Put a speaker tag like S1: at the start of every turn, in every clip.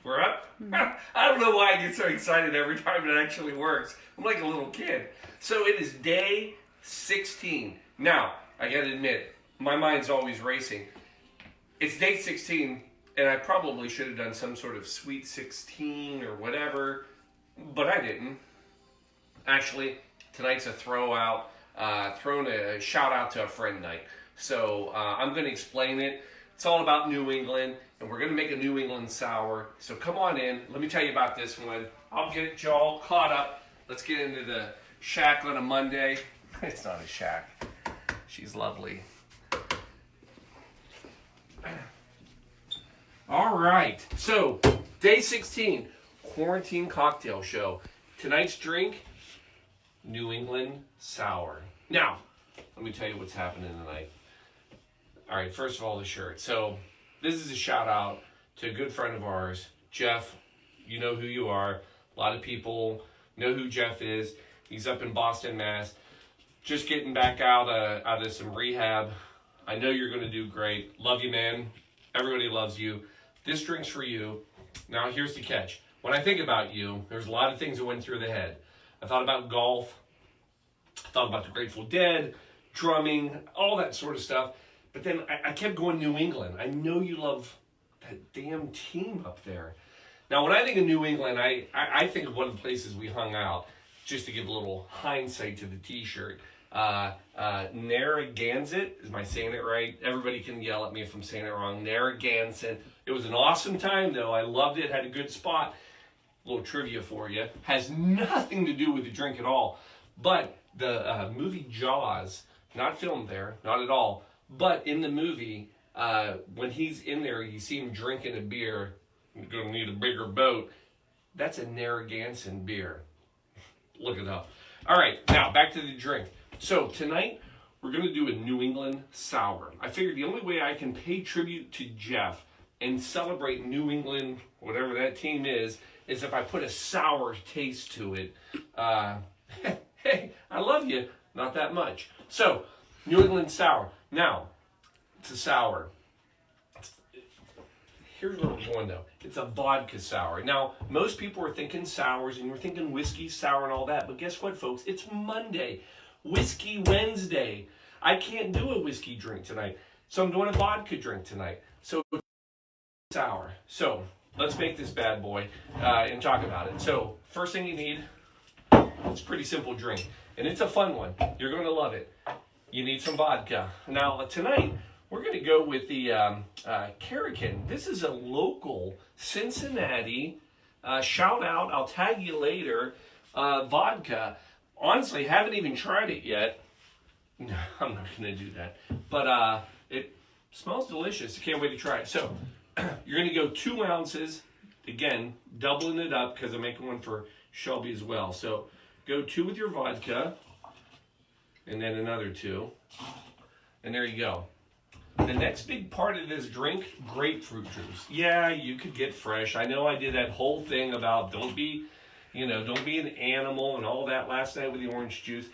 S1: We're up? I don't know why I get so excited every time it actually works. I'm like a little kid. So it is day 16. Now, I gotta admit, my mind's always racing. It's day 16, and I probably should have done some sort of sweet 16 or whatever, but I didn't. Actually, tonight's a thrown a shout out to a friend night. So I'm going to explain it. It's all about New England, and we're going to make a New England sour. So come on in. Let me tell you about this one. I'll get you all caught up. Let's get into the shack on a Monday. It's not a shack. She's lovely. All right. So day 16, quarantine cocktail show. Tonight's drink, New England sour. Now, let me tell you what's happening tonight. All right, first of all, the shirt. So this is a shout out to a good friend of ours, Jeff. You know who you are. A lot of people know who Jeff is. He's up in Boston, Mass. Just getting back out of some rehab. I know you're going to do great. Love you, man. Everybody loves you. This drink's for you. Now, here's the catch. When I think about you, there's a lot of things that went through the head. I thought about golf. I thought about the Grateful Dead, drumming, all that sort of stuff. But then I kept going New England. I know you love that damn team up there. Now, when I think of New England, I think of one of the places we hung out, just to give a little hindsight to the T-shirt. Narragansett, am I saying it right? Everybody can yell at me if I'm saying it wrong. Narragansett. It was an awesome time, though. I loved it. Had a good spot. A little trivia for you. Has nothing to do with the drink at all. But the movie Jaws, not filmed there, not at all. But in the movie, when he's in there, you see him drinking a beer. You're going to need a bigger boat. That's a Narragansett beer. Look it up. All right, now back to the drink. So tonight, we're going to do a New England sour. I figured the only way I can pay tribute to Jeff and celebrate New England, whatever that team is if I put a sour taste to it. Hey, I love you. Not that much. So, New England sour. Now, it's a sour. Here's where we're going, though. It's a vodka sour. Now, most people are thinking sours, and we're thinking whiskey sour and all that. But guess what, folks? It's Monday. Whiskey Wednesday. I can't do a whiskey drink tonight. So I'm doing a vodka drink tonight. So, sour. So, let's make this bad boy and talk about it. So, first thing you need, it's a pretty simple drink. And it's a fun one. You're going to love it. You need some vodka. Now, tonight, we're going to go with the Karakin. This is a local Cincinnati, shout out, I'll tag you later, vodka. Honestly, haven't even tried it yet. No, I'm not going to do that. But it smells delicious. I can't wait to try it. So, you're going to go 2 ounces. Again, doubling it up because I'm making one for Shelby as well. So, go 2 with your vodka. And then another 2. And there you go. The next big part of this drink, grapefruit juice. Yeah, you could get fresh. I know I did that whole thing about don't be an animal and all that last night with the orange juice.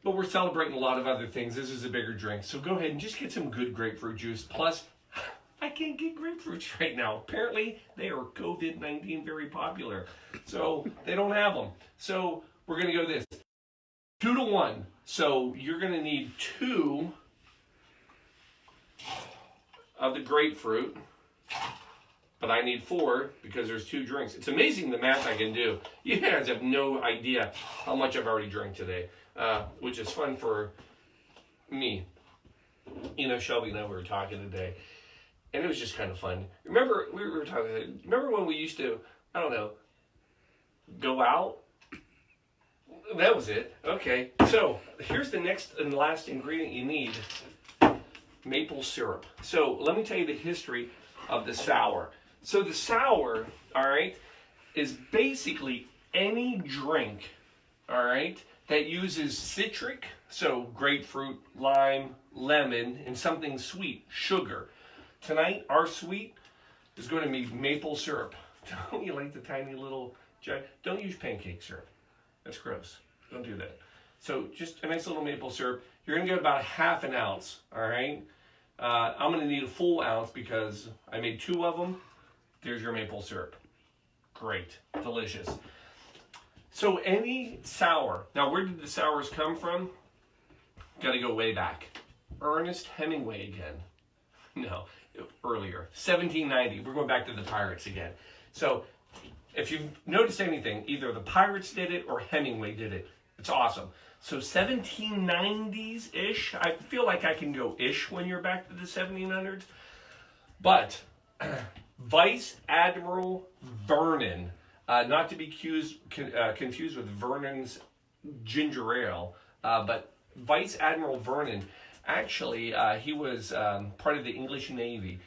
S1: But we're celebrating a lot of other things. This is a bigger drink. So go ahead and just get some good grapefruit juice. Plus, I can't get grapefruits right now. Apparently, they are COVID-19 very popular. So they don't have them. So we're going to go this. 2 to 1. So you're going to need 2 of the grapefruit, but I need 4 because there's 2 drinks. It's amazing the math I can do. You guys have no idea how much I've already drank today, which is fun for me. You know, Shelby and I were talking today, and it was just kind of fun. Remember, we were talking, remember when we used to, I don't know, go out? That was it. Okay, so here's the next and last ingredient you need. Maple syrup. So let me tell you the history of the sour. So the sour, all right, is basically any drink, all right, that uses citric, so grapefruit, lime, lemon, and something sweet, sugar. Tonight, our sweet is going to be maple syrup. Don't you like the tiny little jug? Don't use pancake syrup. That's gross. Don't do that. So just a nice little maple syrup. You're going to get about 1/2 ounce, all right? I'm going to need a full ounce because I made 2 of them. There's your maple syrup. Great. Delicious. So any sour. Now, where did the sours come from? Got to go way back. Ernest Hemingway again. No, earlier. 1790. We're going back to the pirates again. So if you've noticed anything, either the pirates did it or Hemingway did it. It's awesome. So 1790s-ish. I feel like I can go ish when you're back to the 1700s. But Vice Admiral Vernon, not to be confused with Vernon's ginger ale, but Vice Admiral Vernon, actually, he was part of the English Navy,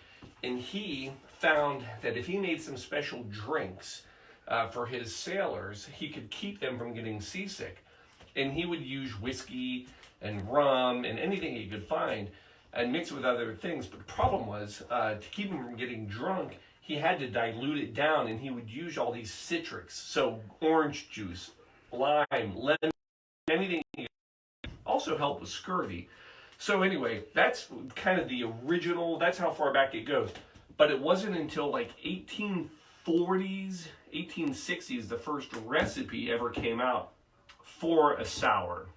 S1: and he found that if he made some special drinks for his sailors, he could keep them from getting seasick. And he would use whiskey and rum and anything he could find and mix it with other things. But the problem was, to keep him from getting drunk, he had to dilute it down, and he would use all these citrics. So orange juice, lime, lemon, anything. Also help with scurvy. So anyway, that's kind of the original, that's how far back it goes. But it wasn't until like 1840s, 1860s, the first recipe ever came out for a sour.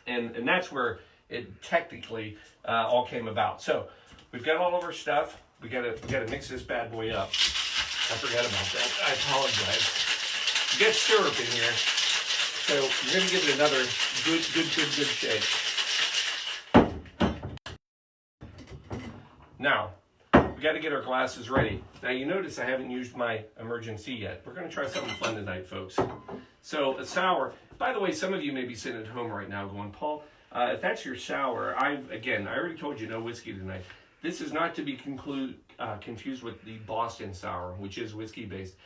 S1: And that's where it technically all came about. So we've got all of our stuff. We gotta mix this bad boy up. I forgot about that. I apologize. Get syrup in here. So you're gonna give it another good shake. Now, we got to get our glasses ready. Now, you notice I haven't used my emergency yet. We're going to try something fun tonight, folks. So, a sour. By the way, some of you may be sitting at home right now going, Paul, if that's your sour, I already told you no whiskey tonight. This is not to be confused with the Boston sour, which is whiskey-based.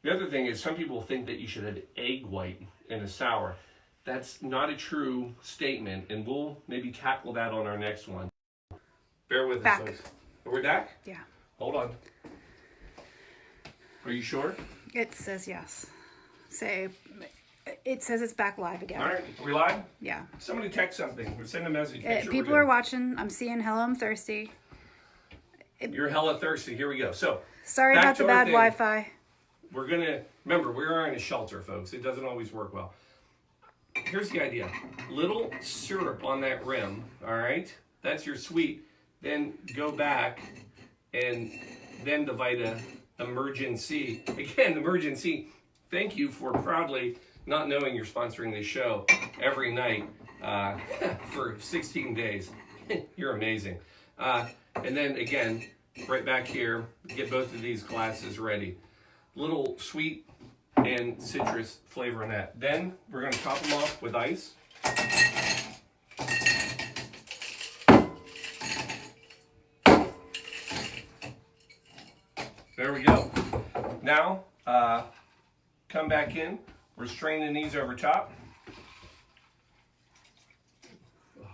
S1: The other thing is some people think that you should have egg white in a sour. That's not a true statement, and we'll maybe tackle that on our next one. Bear with us, folks. Are we back?
S2: Yeah.
S1: Hold on. Are you sure?
S2: It says yes. It says it's back live again.
S1: All right. Are we live?
S2: Yeah.
S1: Somebody text something or send a message.
S2: People are watching. I'm seeing hello, I'm thirsty.
S1: You're hella thirsty. Here we go. So,
S2: sorry about the bad Wi-Fi.
S1: We're going to, remember, we're in a shelter, folks. It doesn't always work well. Here's the idea. Little syrup on that rim, all right? That's your sweet. Then go back and then the Vita Emergen-C. Again, Emergen-C, thank you for proudly not knowing you're sponsoring this show every night for 16 days. You're amazing. And then again, right back here, get both of these glasses ready. Little sweet and citrus flavor in that. Then we're going to top them off with ice. There we go. Now, come back in. We're straining these over top.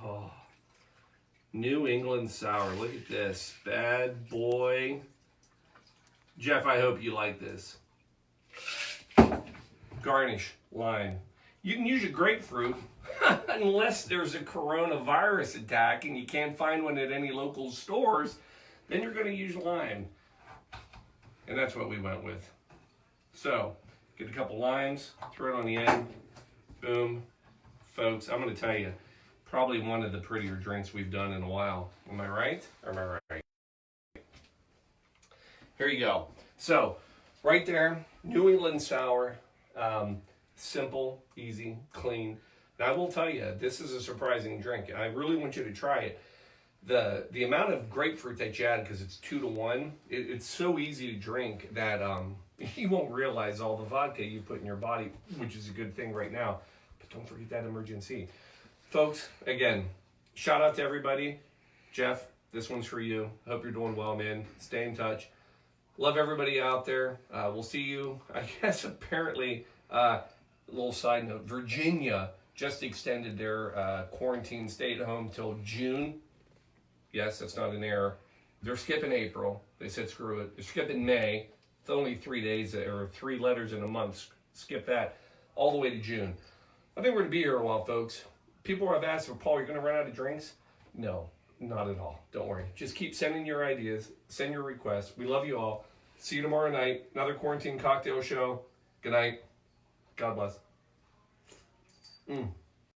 S1: Oh, New England sour. Look at this. Bad boy. Jeff, I hope you like this. Garnish, lime. You can use a grapefruit unless there's a coronavirus attack and you can't find one at any local stores. Then you're going to use lime. And that's what we went with. So, get a couple limes, throw it on the end. Boom. Folks, I'm going to tell you, probably one of the prettier drinks we've done in a while. Am I right? Or am I right? Here you go. So, right there, New England sour. Simple, easy, clean. Now, I will tell you, this is a surprising drink. I really want you to try it. The amount of grapefruit that you add, because it's 2-to-1, it's so easy to drink that you won't realize all the vodka you put in your body, which is a good thing right now. But don't forget that Emergen-C. Folks, again, shout out to everybody. Jeff, this one's for you. Hope you're doing well, man. Stay in touch. Love everybody out there. We'll see you, I guess, apparently, a little side note, Virginia just extended their quarantine stay-at-home till June. Yes, that's not an error. They're skipping April. They said screw it. They're skipping May. It's only 3 days or 3 letters in a month. Skip that. All the way to June. I think we're going to be here a while, folks. People have asked, Paul, you're going to run out of drinks? No, not at all. Don't worry. Just keep sending your ideas. Send your requests. We love you all. See you tomorrow night. Another quarantine cocktail show. Good night. God bless.